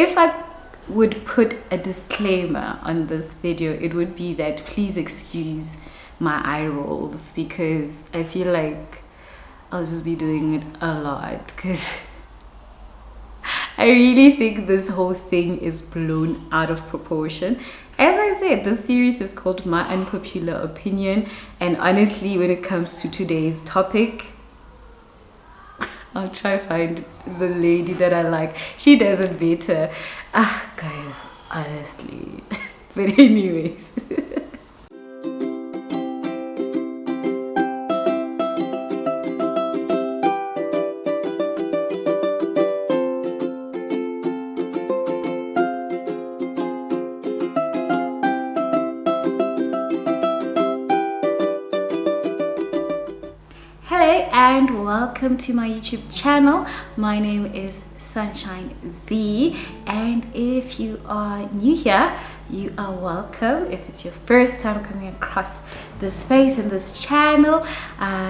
if I would put a disclaimer on this video, it would be that please excuse my eye rolls, because I feel like I'll just be doing it a lot, because I really think this whole thing is blown out of proportion. As I said, this series is called My Unpopular Opinion, and honestly, when it comes to today's topic, I'll try to find the lady that I like. She does it better. Guys, honestly. But anyways. Hello and welcome to my YouTube channel. My name is Sunshine Zee, and if you are new here, you are welcome. If it's your first time coming across this face and this channel,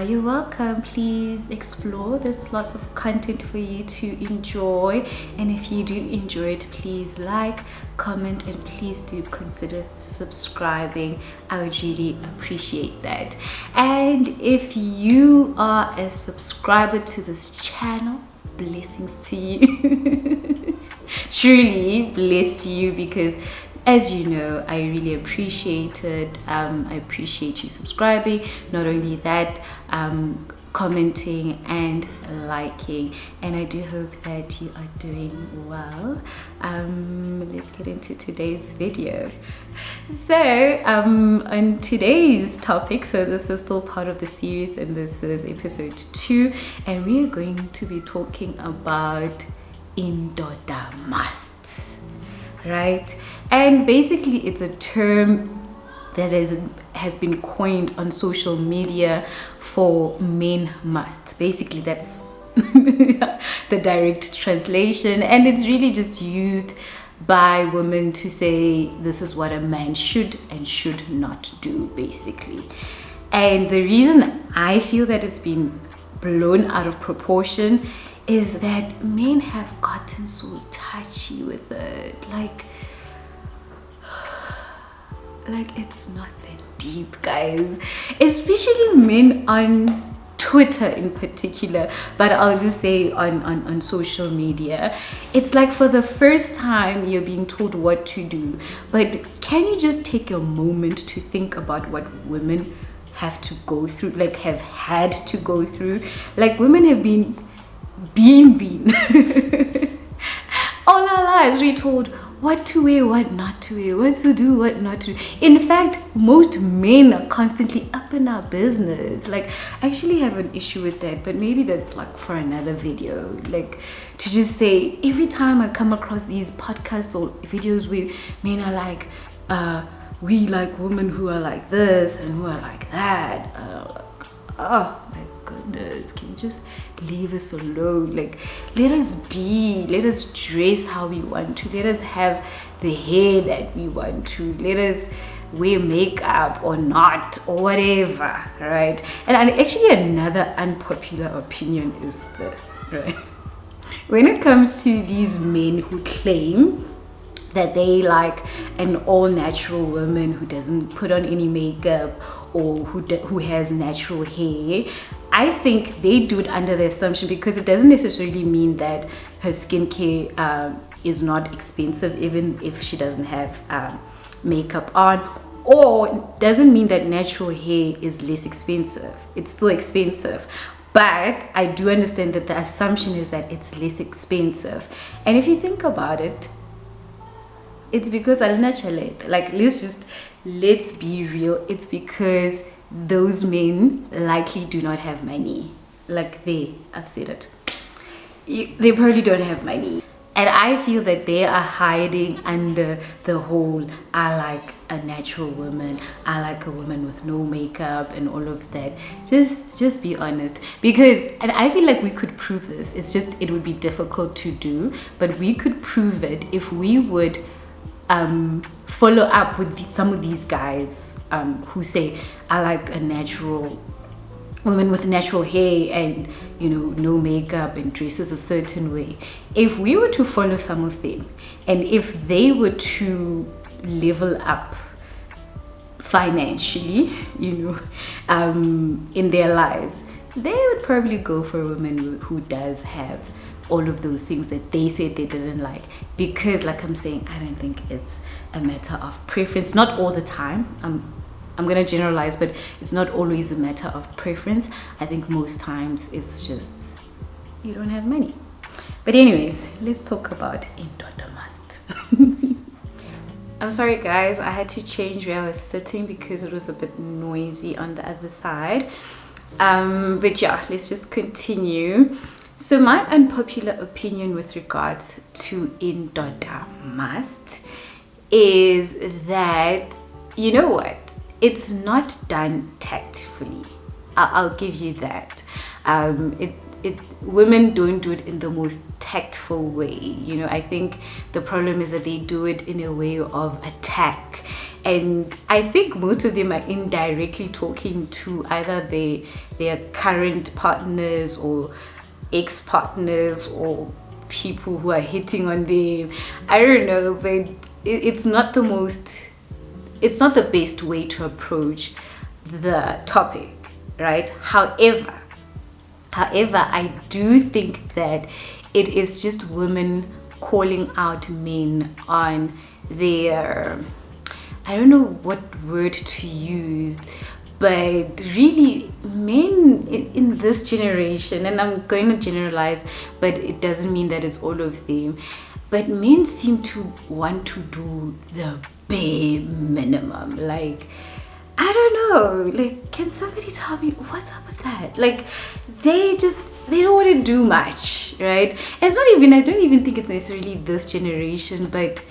you're welcome. Please explore. There's lots of content for you to enjoy, and if you do enjoy it, please like, comment, and please do consider subscribing. I would really appreciate that. And if you are a subscriber to this channel, blessings to you. Truly bless you, because as you know, I really appreciate it. I appreciate you subscribing. Not only that, commenting and liking, and I do hope that you are doing well. Let's get into today's video. So on today's topic, so this is still part of the series, and this is episode 2, and we are going to be talking about Indoda must, right? And basically it's a term that has been coined on social media for men must. Basically that's the direct translation, and it's really just used by women to say this is what a man should and should not do, basically. And the reason I feel that it's been blown out of proportion is that men have gotten so touchy with it. Like it's not that deep, guys, especially men on Twitter in particular, but I'll just say on social media. It's like for the first time you're being told what to do, but can you just take a moment to think about what women have to go through, like have had to go through? Like women have been all our lives we're told what to wear, what not to wear, what to do, what not to do. In fact, most men are constantly up in our business. Like, I actually have an issue with that, but maybe that's like for another video. Like, to just say, every time I come across these podcasts or videos where men are like, we like women who are like this and who are like that. Oh my goodness, can you just leave us alone? Like, let us dress how we want to, let us have the hair that we want to, let us wear makeup or not, or whatever, right? And actually another unpopular opinion is this, right? When it comes to these men who claim that they like an all-natural woman who doesn't put on any makeup or who has natural hair, I think they do it under the assumption, because it doesn't necessarily mean that her skincare is not expensive even if she doesn't have makeup on, or doesn't mean that natural hair is less expensive. It's still expensive. But I do understand that the assumption is that it's less expensive. And if you think about it, it's because like, let's be real, it's because those men likely do not have money. Like, I've said it, they probably don't have money, and I feel that they are hiding under the whole I like a natural woman, I like a woman with no makeup and all of that. Just be honest, because, and I feel like we could prove this, it's just it would be difficult to do, but we could prove it if we would follow up with some of these guys who say I like a natural women with natural hair and, you know, no makeup and dresses a certain way, if we were to follow some of them, and if they were to level up financially, you know, in their lives, they would probably go for a woman who does have all of those things that they said they didn't like. Because, like I'm saying, I don't think it's a matter of preference. Not all the time. I'm gonna generalize, but it's not always a matter of preference. I think most times it's just you don't have money. But anyways, let's talk about Indoda must. I'm sorry guys, I had to change where I was sitting because it was a bit noisy on the other side. But yeah, let's just continue. So my unpopular opinion with regards to Indoda must is that, you know what, it's not done tactfully. I'll give you that. Women don't do it in the most tactful way. You know, I think the problem is that they do it in a way of attack, and I think most of them are indirectly talking to either their current partners or ex-partners or people who are hitting on them. I don't know, but it's not the best way to approach the topic, right? However, I do think that it is just women calling out men on their, I don't know what word to use, but really men in this generation, and I'm going to generalize, but it doesn't mean that it's all of them, but men seem to want to do the bare minimum. Like, I don't know, like, can somebody tell me what's up with that? Like, they don't want to do much, right? And it's not even, I don't even think it's necessarily this generation, but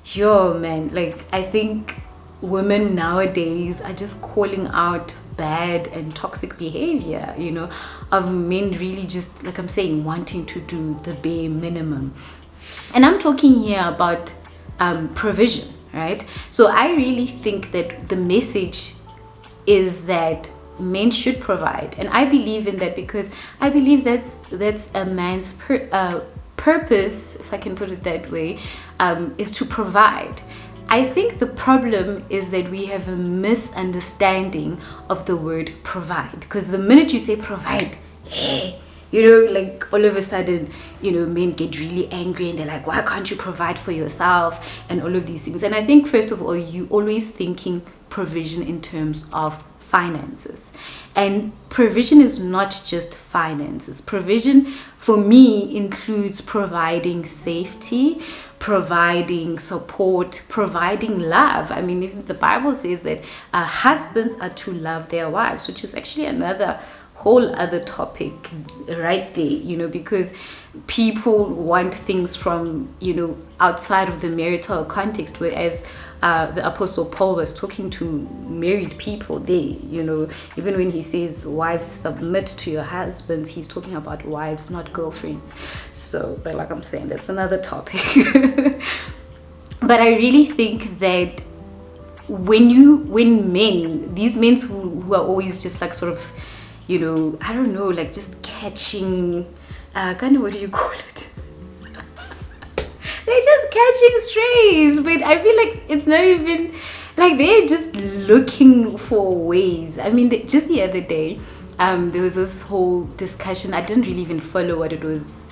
yo man, like, I think women nowadays are just calling out bad and toxic behavior, you know, of men really just, like I'm saying, wanting to do the bare minimum. And I'm talking here about provision, right? So I really think that the message is that men should provide, and I believe in that because I believe that's a man's purpose, if I can put it that way, is to provide. I think the problem is that we have a misunderstanding of the word provide, because the minute you say provide, you know, like all of a sudden, you know, men get really angry and they're like, why can't you provide for yourself, and all of these things. And I think first of all, you always thinking provision in terms of finances, and provision is not just finances. Provision for me includes providing safety, providing support, providing love. I mean, even the Bible says that husbands are to love their wives, which is actually another whole other topic right there, you know, because people want things from, you know, outside of the marital context, whereas the Apostle Paul was talking to married people there, you know, even when he says wives submit to your husbands, he's talking about wives, not girlfriends. So, but like I'm saying, that's another topic. But I really think that when men, these men who are always just like sort of, you know, I don't know, like just catching, kind of, what do you call it? They're just catching strays, but I feel like it's not even, like, they're just looking for ways. I mean, just the other day, there was this whole discussion. I didn't really even follow what it was,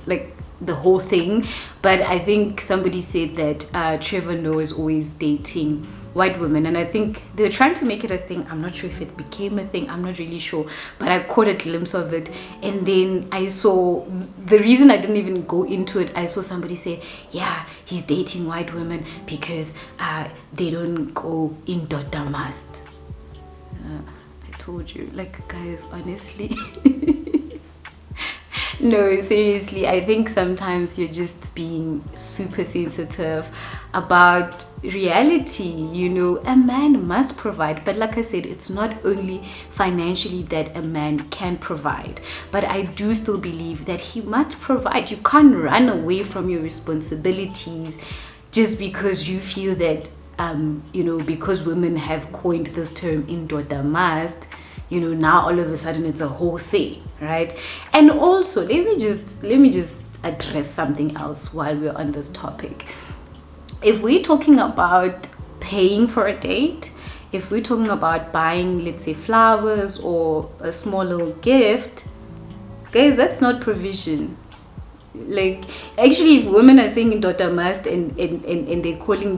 like, the whole thing, but I think somebody said that Trevor Noah is always dating white women, and I think they were trying to make it a thing. I'm not sure if it became a thing, I'm not really sure, but I caught a glimpse of it, and then I saw, the reason I didn't even go into it, I saw somebody say, yeah, he's dating white women because they don't go Indoda must. I told you, like, guys, honestly. No, seriously, I think sometimes you're just being super sensitive about reality. You know, a man must provide, but like I said, it's not only financially that a man can provide, but I do still believe that he must provide. You can't run away from your responsibilities just because you feel that you know, because women have coined this term Indoda must, now all of a sudden it's a whole thing, right? And also let me just address something else while we're on this topic. If we're talking about paying for a date, if we're talking about buying, let's say, flowers or a small little gift, guys, that's not provision. Like, actually, if women are saying Indoda must and they're calling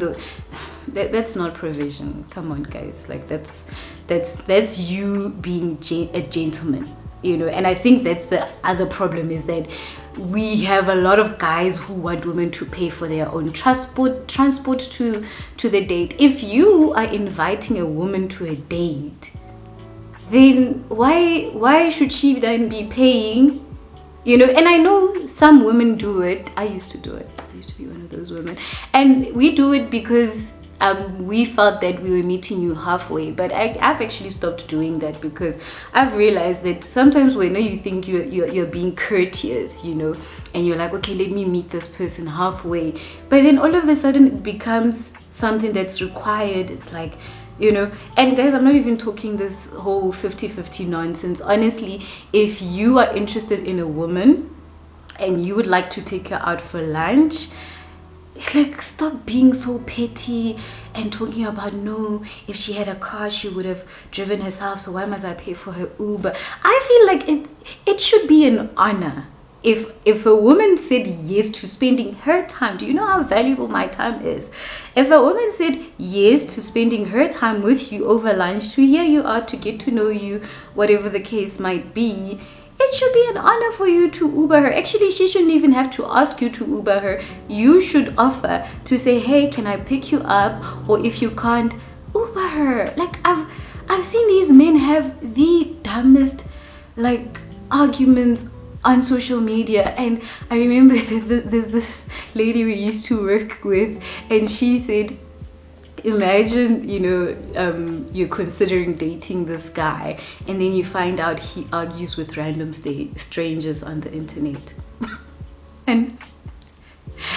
that's not provision. Come on, guys. Like, that's you being a gentleman, and I think that's the other problem, is that we have a lot of guys who want women to pay for their own transport to the date. If you are inviting a woman to a date, then why should she then be paying? And I know some women do it. I used to do it. I used to be one of those women, and we do it because we felt that we were meeting you halfway. But I've actually stopped doing that, because I've realized that sometimes when you think you're being courteous, and you're like, okay, let me meet this person halfway, but then all of a sudden it becomes something that's required. It's like, and guys, I'm not even talking this whole 50-50 nonsense. Honestly, if you are interested in a woman and you would like to take her out for lunch, like, stop being so petty and talking about, no, if she had a car she would have driven herself, so why must I pay for her Uber? I feel like it should be an honor. If a woman said yes to spending her time, do you know how valuable my time is? If a woman said yes to spending her time with you over lunch, to hear you out, to get to know you, whatever the case might be, it should be an honor for you to Uber her. Actually, she shouldn't even have to ask you to Uber her. You should offer to say, hey, can I pick you up? Or if you can't, Uber her. Like, I've seen these men have the dumbest, like, arguments on social media. And I remember there's this lady we used to work with, and she said, imagine, you're considering dating this guy, and then you find out he argues with random strangers on the internet. and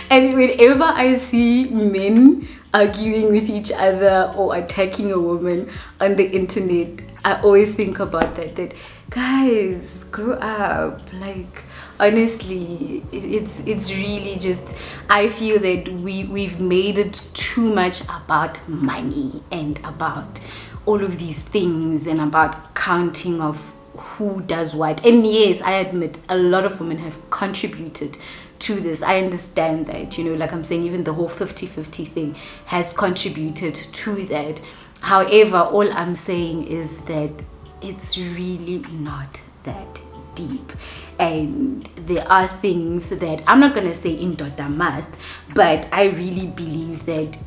whenever I see men arguing with each other or attacking a woman on the internet, I always think about that guys, grow up. Like, honestly, it's really just, I feel that we've made it too much about money and about all of these things and about counting of who does what. And yes, I admit a lot of women have contributed to this. I understand that, like I'm saying, even the whole 50-50 thing has contributed to that. However, all I'm saying is that it's really not that deep, and there are things that I'm not gonna say Indoda must, but I really believe that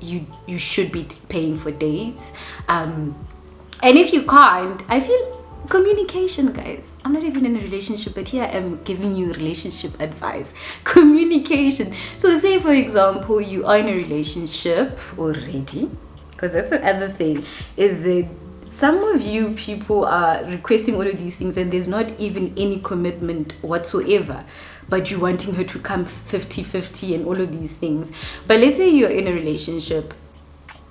you should be paying for dates, and if you can't, I feel communication, guys. I'm not even in a relationship, but here I am giving you relationship advice. Communication. So say, for example, you are in a relationship already, because that's the other thing, is that some of you people are requesting all of these things and there's not even any commitment whatsoever, but you're wanting her to come 50-50 and all of these things. But let's say you're in a relationship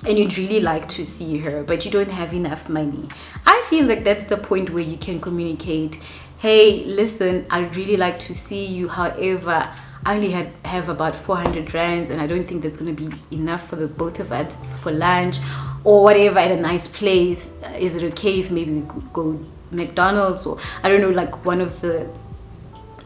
and you'd really like to see her, but you don't have enough money. I feel like that's the point where you can communicate, hey, listen, I'd really like to see you, however, I only have about 400 rands and I don't think there's going to be enough for the both of us for lunch or whatever, at a nice place. Is it okay if maybe we could go McDonald's, or I don't know, like one of the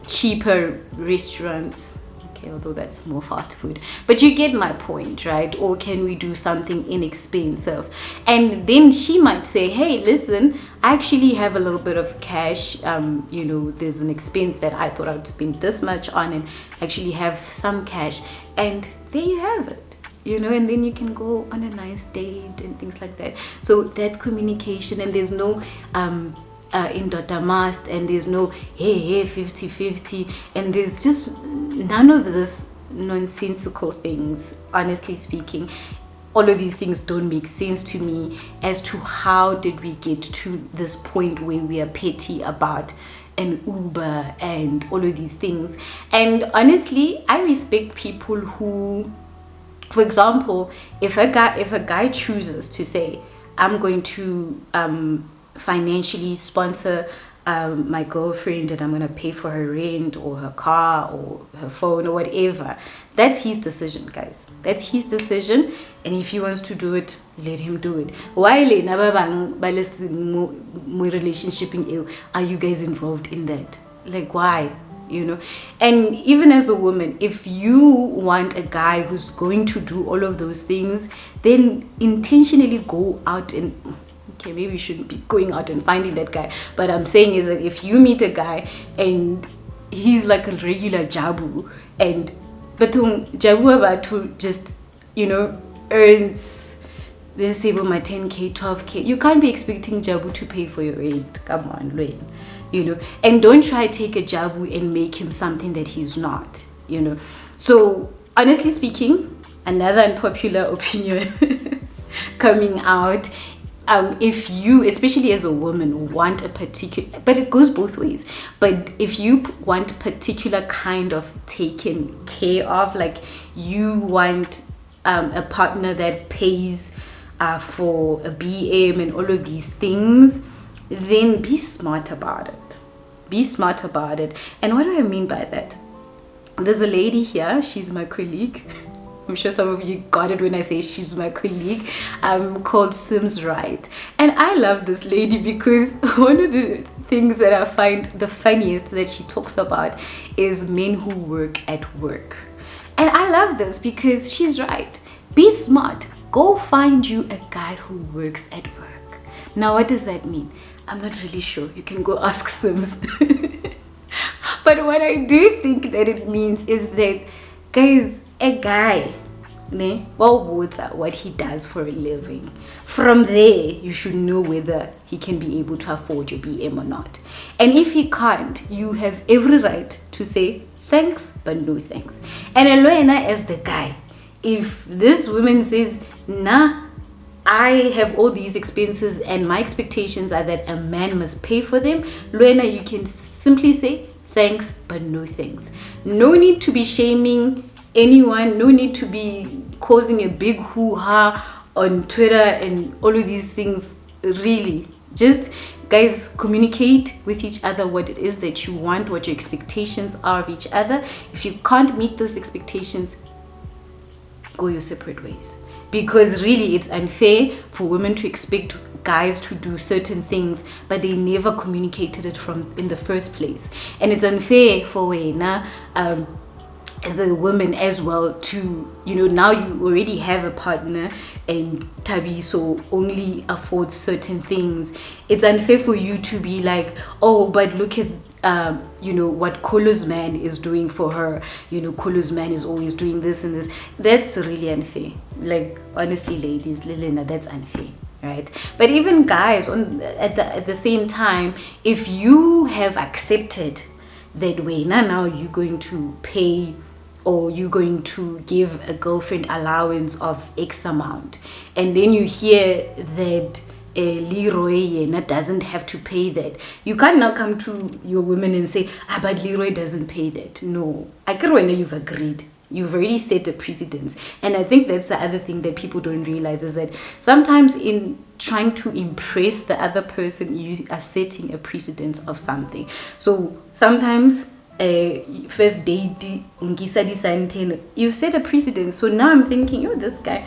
cheaper restaurants? Okay, although that's more fast food, but you get my point, right? Or can we do something inexpensive? And then she might say, hey, listen, I actually have a little bit of cash, there's an expense that I thought I would spend this much on, and actually have some cash, and there you have it, and then you can go on a nice date and things like that. So that's communication, and there's no Indoda must, and there's no hey 50-50, and there's just none of this nonsensical things. Honestly speaking, all of these things don't make sense to me as to how did we get to this point where we are petty about an Uber and all of these things. And honestly, I respect people who, for example, if a guy chooses to say, I'm going to financially sponsor my girlfriend, and I'm gonna pay for her rent or her car or her phone or whatever. That's his decision, guys. That's his decision, and if he wants to do it, let him do it. Why relationship are you guys involved in that? Like, why? And even as a woman, if you want a guy who's going to do all of those things, then intentionally go out and, okay, maybe you shouldn't be going out and finding that guy, but I'm saying is that if you meet a guy and he's like a regular jabu, and but jabu about just earns, let's say, my 10k 12k, you can't be expecting jabu to pay for your rent. Come on, Lane. And don't try to take a jabu and make him something that he's not. So honestly speaking, another unpopular opinion coming out, if you, especially as a woman, want a particular, but it goes both ways, but if you want a particular kind of taken care of, like you want a partner that pays for a BM and all of these things, then be smart about it. Be smart about it. And what do I mean by that? There's a lady here, she's my colleague. I'm sure some of you got it when I say she's my colleague, called Sims Right. And I love this lady because one of the things that I find the funniest that she talks about is men who work at work. And I love this because she's right. Be smart. Go find you a guy who works at work. Now, what does that mean? I'm not really sure. You can go ask Sims. But what I do think that it means is that, guys, a guy, what he does for a living. From there, you should know whether he can be able to afford your BM or not. And if he can't, you have every right to say thanks, but no thanks. And Eloena, as the guy, if this woman says, nah, I have all these expenses and my expectations are that a man must pay for them, Luena, you can simply say thanks, but no thanks. No need to be shaming anyone. No need to be causing a big hoo-ha on Twitter and all of these things. Really, just, guys, communicate with each other what it is that you want, what your expectations are of each other. If you can't meet those expectations, go your separate ways. Because really, it's unfair for women to expect guys to do certain things, but they never communicated it in the first place. And it's unfair for Wena, as a woman as well, to, now you already have a partner and Tabiso only affords certain things. It's unfair for you to be like, oh, but look at what Kolo's man is doing for her. Kolo's man is always doing this and this. That's really unfair. Like, honestly, ladies, Lilina, that's unfair, right? But even guys, at the same time, if you have accepted that way, now you're going to pay, or you're going to give a girlfriend allowance of X amount, and then you hear that Leroy doesn't have to pay that, you can't now come to your woman and say, but Leroy doesn't pay that. No, I get when you've agreed. You've already set a precedence. And I think that's the other thing that people don't realize, is that sometimes in trying to impress the other person, you are setting a precedence of something. So sometimes first date, you've set a precedence. So now I'm thinking, this guy,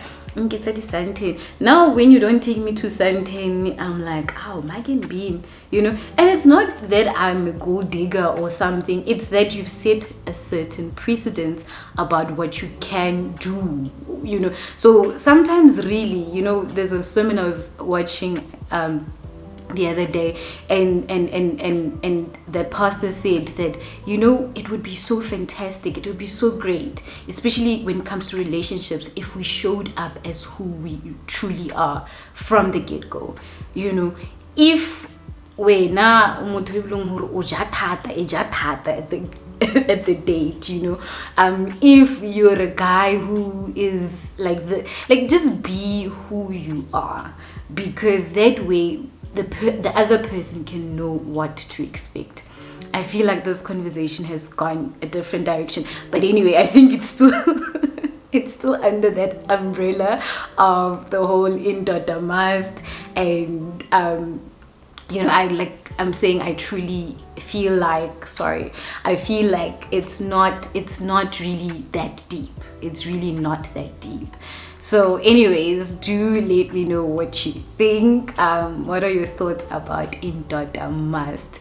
now when you don't take me to Santen, I'm like, oh, Megan Bean, and it's not that I'm a gold digger or something. It's that you've set a certain precedence about what you can do, so sometimes really, there's a sermon I was watching the other day, and the pastor said that it would be so fantastic, it would be so great, especially when it comes to relationships, if we showed up as who we truly are from the get-go. If we na at the date, if you're a guy who is like just be who you are, because that way the other person can know what to expect. I feel like this conversation has gone a different direction, but anyway, I think it's still it's still under that umbrella of the whole Indoda must, and you know, I'm saying I truly feel like, sorry, I feel like it's not really that deep. It's really not that deep. So anyways, do let me know what you think. What are your thoughts about Indoda must?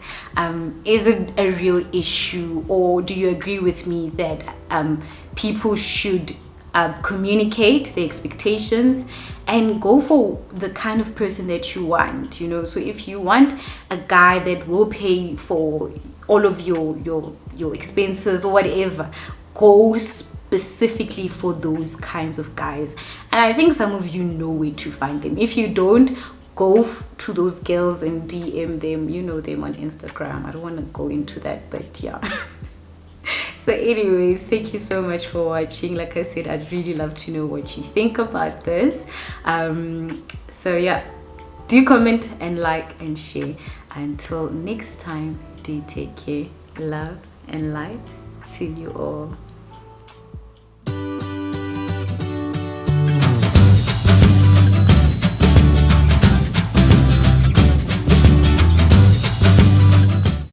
Is it a real issue, or do you agree with me that people should communicate their expectations and go for the kind of person that you want, you know? So if you want a guy that will pay for all of your expenses or whatever, go specifically for those kinds of guys. And I think some of you know where to find them. If you don't, go to those girls and DM them. You know them on Instagram. I don't want to go into that, but yeah. So anyways, thank you so much for watching. Like I said, I'd really love to know what you think about this. So yeah, do comment and like and share. Until next time, do take care. Love and light to you all.